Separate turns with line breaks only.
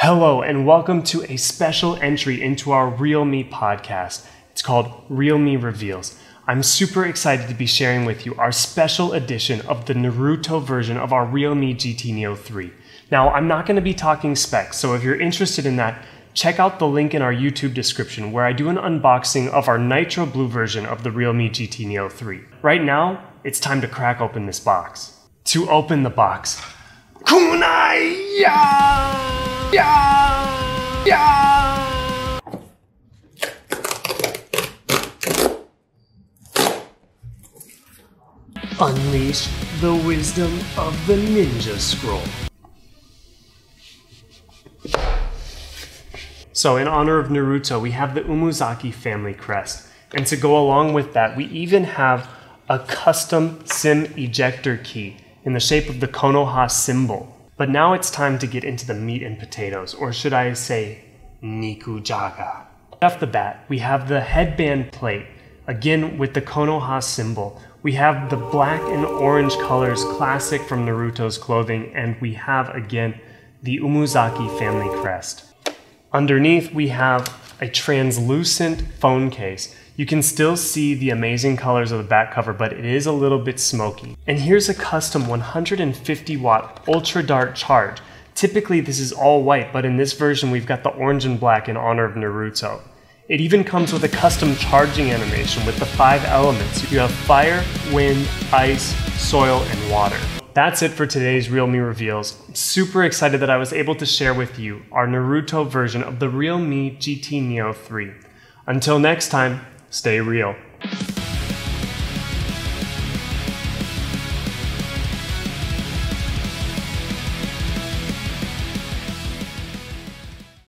Hello and welcome to a special entry into our realme podcast. It's called realmeREVEALs. I'm super excited to be sharing with you our special edition of the Naruto version of our realme GT Neo 3. Now, I'm not going to be talking specs, so if you're interested in that, check out the link in our YouTube description where I do an unboxing of our nitro blue version of the realme GT Neo 3. Right now, it's time to crack open this box. To open the box, kunai ya! Yeah! Yeah! Unleash the wisdom of the ninja scroll. So in honor of Naruto, we have the Umuzaki family crest. And to go along with that, we even have a custom SIM ejector key in the shape of the Konoha symbol. But now it's time to get into the meat and potatoes, or should I say, nikujaga. Off the bat, we have the headband plate, again with the Konoha symbol. We have the black and orange colors classic from Naruto's clothing, and we have, again, the Umuzaki family crest. Underneath, we have a translucent phone case. You can still see the amazing colors of the back cover, but it is a little bit smoky. And here's a custom 150 watt ultra dark charge. Typically this is all white, but in this version we've got the orange and black in honor of Naruto. It even comes with a custom charging animation with the 5 elements. You have fire, wind, ice, soil, and water. That's it for today's realmeREVEALs. I'm super excited that I was able to share with you our Naruto version of the realme GT Neo 3. Until next time, stay real.